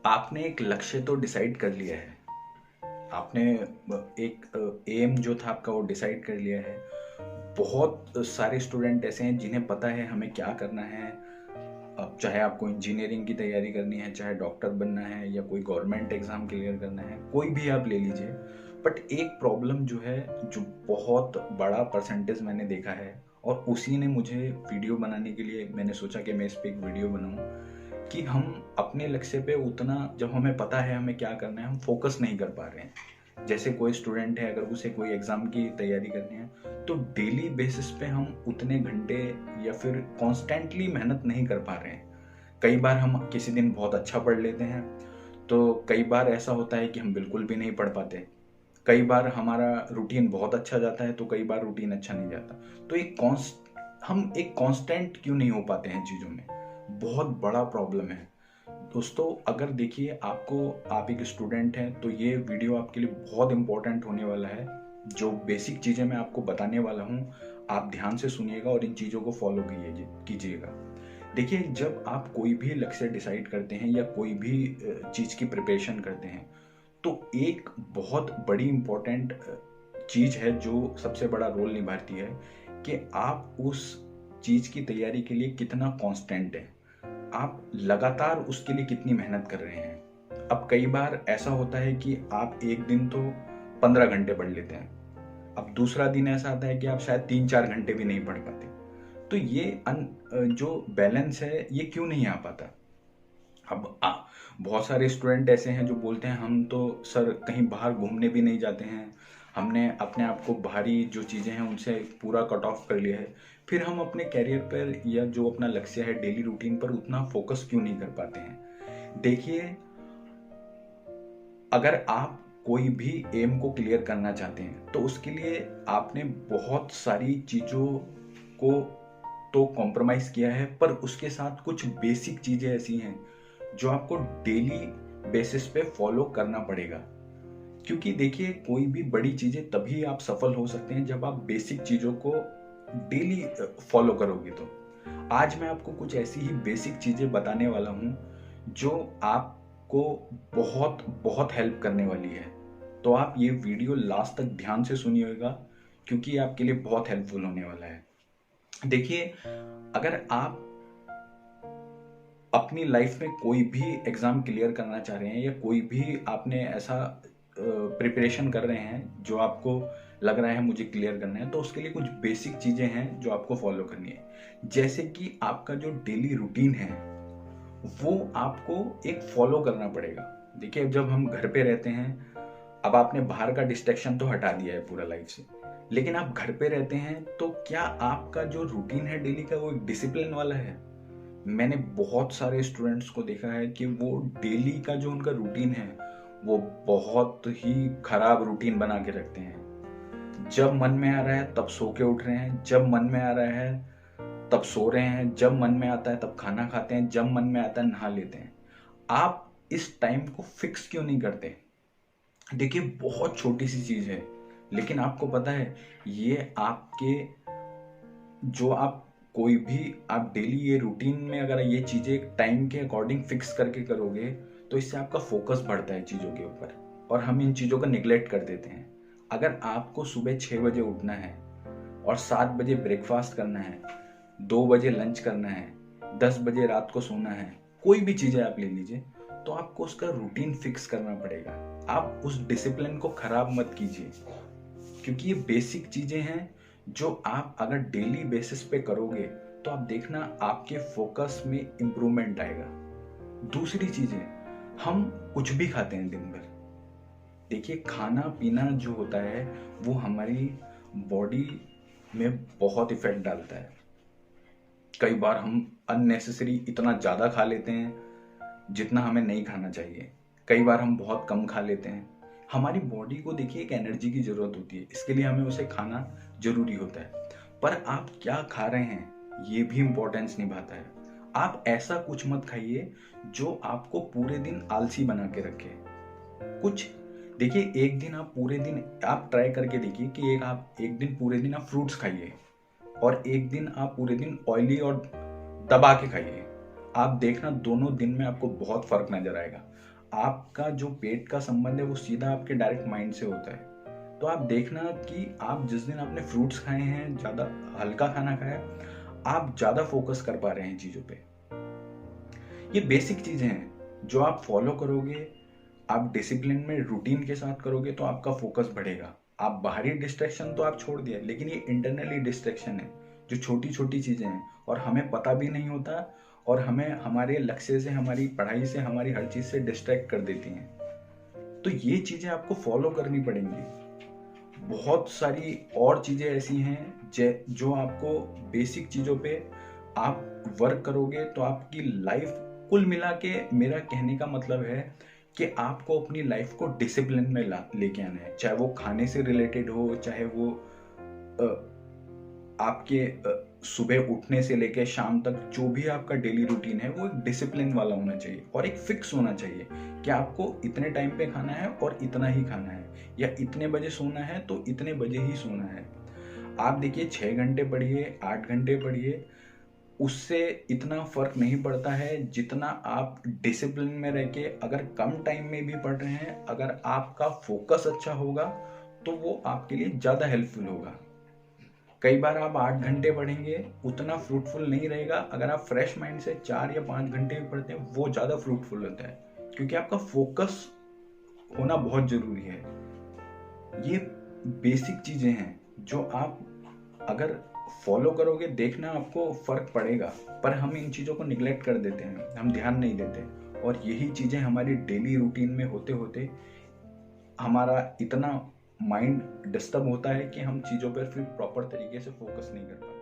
आपने एक लक्ष्य तो डिसाइड कर लिया है। आपने एक एम जो था आपका वो डिसाइड कर लिया है। बहुत सारे स्टूडेंट ऐसे हैं जिन्हें पता है हमें क्या करना है। अब चाहे आपको इंजीनियरिंग की तैयारी करनी है, चाहे डॉक्टर बनना है या कोई गवर्नमेंट एग्जाम क्लियर करना है, कोई भी आप ले लीजिए। बट एक प्रॉब्लम जो है, जो बहुत बड़ा परसेंटेज मैंने देखा है, और उसी ने मुझे वीडियो बनाने के लिए मैंने सोचा कि मैं इस पर एक वीडियो बनाऊं, कि हम अपने लक्ष्य पे उतना, जब हमें पता है हमें क्या करना है, हम फोकस नहीं कर पा रहे हैं। जैसे कोई स्टूडेंट है, अगर उसे कोई एग्जाम की तैयारी करनी है, तो डेली बेसिस पे हम उतने घंटे या फिर कॉन्स्टेंटली मेहनत नहीं कर पा रहे हैं। कई बार हम किसी दिन बहुत अच्छा पढ़ लेते हैं, तो कई बार ऐसा होता है कि हम बिल्कुल भी नहीं पढ़ पाते। कई बार हमारा रूटीन बहुत अच्छा जाता है, तो कई बार रूटीन अच्छा नहीं जाता। तो हम एक कांस्टेंट क्यों नहीं हो पाते हैं चीज़ों में, बहुत बड़ा प्रॉब्लम है। दोस्तों, अगर देखिए आप एक स्टूडेंट हैं, तो ये वीडियो आपके लिए बहुत इंपॉर्टेंट होने वाला है। जो बेसिक चीज़ें मैं आपको बताने वाला हूँ, आप ध्यान से सुनिएगा और इन चीज़ों को फॉलो कीजिएगा। देखिए, जब आप कोई भी लक्ष्य डिसाइड करते हैं या कोई भी चीज़ की प्रिपरेशन करते हैं, तो एक बहुत बड़ी इम्पोर्टेंट चीज़ है जो सबसे बड़ा रोल निभाती है, कि आप उस चीज़ की तैयारी के लिए कितना कांस्टेंट है, आप लगातार उसके लिए कितनी मेहनत कर रहे हैं। अब कई बार ऐसा होता है कि आप एक दिन तो 15 घंटे पढ़ लेते हैं, अब दूसरा दिन ऐसा आता है कि आप शायद 3-4 घंटे भी नहीं पढ़ पाते। तो ये जो बैलेंस है, ये क्यों नहीं आ पाता। अब बहुत सारे स्टूडेंट ऐसे हैं जो बोलते हैं हम तो सर कहीं बाहर घूमने भी नहीं जाते हैं, हमने अपने आप को बाहरी जो चीज़ें हैं उनसे पूरा कट ऑफ कर लिया है, फिर हम अपने कैरियर पर या जो अपना लक्ष्य है डेली रूटीन पर उतना फोकस क्यों नहीं कर पाते हैं। देखिए, अगर आप कोई भी एम को क्लियर करना चाहते हैं, तो उसके लिए आपने बहुत सारी चीज़ों को तो कॉम्प्रोमाइज़ किया है, पर उसके साथ कुछ बेसिक चीज़ें ऐसी हैं जो आपको डेली बेसिस पे फॉलो करना पड़ेगा। क्योंकि देखिए, कोई भी बड़ी चीज़ें तभी आप सफल हो सकते हैं जब आप बेसिक चीज़ों को डेली फॉलो करोगे। तो आज मैं आपको कुछ ऐसी ही बेसिक चीज़ें बताने वाला हूँ जो आपको बहुत बहुत हेल्प करने वाली है। तो आप ये वीडियो लास्ट तक ध्यान से सुनिएगा, क्योंकि ये आपके लिए बहुत हेल्पफुल होने वाला है। देखिए, अगर आप अपनी लाइफ में कोई भी एग्ज़ाम क्लियर करना चाह रहे हैं, या कोई भी आपने ऐसा प्रिपरेशन कर रहे हैं जो आपको लग रहा है मुझे क्लियर करना है, तो उसके लिए कुछ बेसिक चीज़ें हैं जो आपको फॉलो करनी है। जैसे कि आपका जो डेली रूटीन है, वो आपको एक फॉलो करना पड़ेगा। देखिए, जब हम घर पे रहते हैं, अब आपने बाहर का डिस्ट्रैक्शन तो हटा दिया है पूरा लाइफ से, लेकिन आप घर पे रहते हैं, तो क्या आपका जो रूटीन है डेली का, वो एक डिसिप्लिन वाला है। मैंने बहुत सारे स्टूडेंट्स को देखा है कि वो डेली का जो उनका रूटीन है, वो बहुत ही खराब रूटीन बना के रखते हैं। जब मन में आ रहा है तब सो के उठ रहे हैं, जब मन में आ रहा है तब सो रहे हैं, जब मन में आता है तब खाना खाते हैं, जब मन में आता है नहा लेते हैं। आप इस टाइम को फिक्स क्यों नहीं करते। देखिए, बहुत छोटी सी चीज है, लेकिन आपको पता है, ये आपके जो आप कोई भी आप डेली ये रूटीन में अगर ये चीजें टाइम के अकॉर्डिंग फिक्स करके करोगे, तो इससे आपका फोकस बढ़ता है चीजों के ऊपर, और हम इन चीजों का निगलेक्ट कर देते हैं। अगर आपको सुबह 6 बजे उठना है और 7 बजे ब्रेकफास्ट करना है, 2 बजे लंच करना है, 10 बजे रात को सोना है, कोई भी चीजें आप ले लीजिए, तो आपको उसका रूटीन फिक्स करना पड़ेगा। आप उस डिसिप्लिन को खराब मत कीजिए, क्योंकि ये बेसिक चीजें हैं जो आप अगर डेली बेसिस पे करोगे, तो आप देखना आपके फोकस में इंप्रूवमेंट आएगा। दूसरी चीजें, हम कुछ भी खाते हैं दिन भर। देखिए, खाना पीना जो होता है, वो हमारी बॉडी में बहुत इफेक्ट डालता है। कई बार हम अननेसेसरी इतना ज़्यादा खा लेते हैं जितना हमें नहीं खाना चाहिए। कई बार हम बहुत कम खा लेते हैं। हमारी बॉडी को देखिए एक एनर्जी की ज़रूरत होती है, इसके लिए हमें उसे खाना जरूरी होता है। पर आप क्या खा रहे हैं, ये भी इम्पोर्टेंस निभाता है। आप ऐसा कुछ मत खाइए जो आपको पूरे दिन आलसी बना के रखे। कुछ देखिए, एक दिन आप पूरे दिन आप ट्राई करके देखिए कि एक दिन पूरे दिन आप फ्रूट्स खाइए, और एक दिन आप पूरे दिन ऑयली और दबा के खाइए। आप देखना दोनों दिन में आपको बहुत फर्क नजर आएगा। आपका जो पेट का संबंध है वो सीधा आपके डायरेक्ट माइंड से होता है। तो आप देखना कि आप जिस दिन आपने फ्रूट्स खाए हैं, ज़्यादा हल्का खाना खाया, आप ज़्यादा फोकस कर पा रहे हैं चीज़ों पे। ये बेसिक चीज़ें हैं जो आप फॉलो करोगे, आप डिसिप्लिन में रूटीन के साथ करोगे तो आपका फोकस बढ़ेगा। आप बाहरी डिस्ट्रैक्शन तो आप छोड़ दिए, लेकिन ये इंटरनली डिस्ट्रैक्शन है जो छोटी छोटी चीज़ें हैं और हमें पता भी नहीं होता और हमें हमारे लक्ष्य से, हमारी पढ़ाई से, हमारी हर चीज़ से डिस्ट्रैक्ट कर देती हैं। तो ये चीज़ें आपको फॉलो करनी पड़ेंगी। बहुत सारी और चीज़ें ऐसी हैं जो आपको बेसिक चीज़ों पे आप वर्क करोगे तो आपकी लाइफ, कुल मिला के मेरा कहने का मतलब है कि आपको अपनी लाइफ को डिसिप्लिन में लेके आना है। चाहे वो खाने से रिलेटेड हो, चाहे वो आपके सुबह उठने से लेके शाम तक जो भी आपका डेली रूटीन है वो एक डिसिप्लिन वाला होना चाहिए और एक फिक्स होना चाहिए कि आपको इतने टाइम पे खाना है और इतना ही खाना है, या इतने बजे सोना है तो इतने बजे ही सोना है। आप देखिए 6 घंटे पढ़िए, 8 घंटे पढ़िए, उससे इतना फर्क नहीं पड़ता है जितना आप डिसिप्लिन में रह के अगर कम टाइम में भी पढ़ रहे हैं, अगर आपका फोकस अच्छा होगा तो वो आपके लिए ज़्यादा हेल्पफुल होगा। कई बार आप 8 घंटे पढ़ेंगे, उतना फ्रूटफुल नहीं रहेगा। अगर आप फ्रेश माइंड से 4 या 5 घंटे भी पढ़ते हैं वो ज़्यादा फ्रूटफुल होता है, क्योंकि आपका फोकस होना बहुत ज़रूरी है। ये बेसिक चीज़ें हैं जो आप अगर फॉलो करोगे, देखना आपको फर्क पड़ेगा। पर हम इन चीज़ों को निगलेक्ट कर देते हैं, हम ध्यान नहीं देते, और यही चीज़ें हमारी डेली रूटीन में होते होते हमारा इतना माइंड डिस्टर्ब होता है कि हम चीज़ों पर फिर प्रॉपर तरीके से फोकस नहीं कर पाते।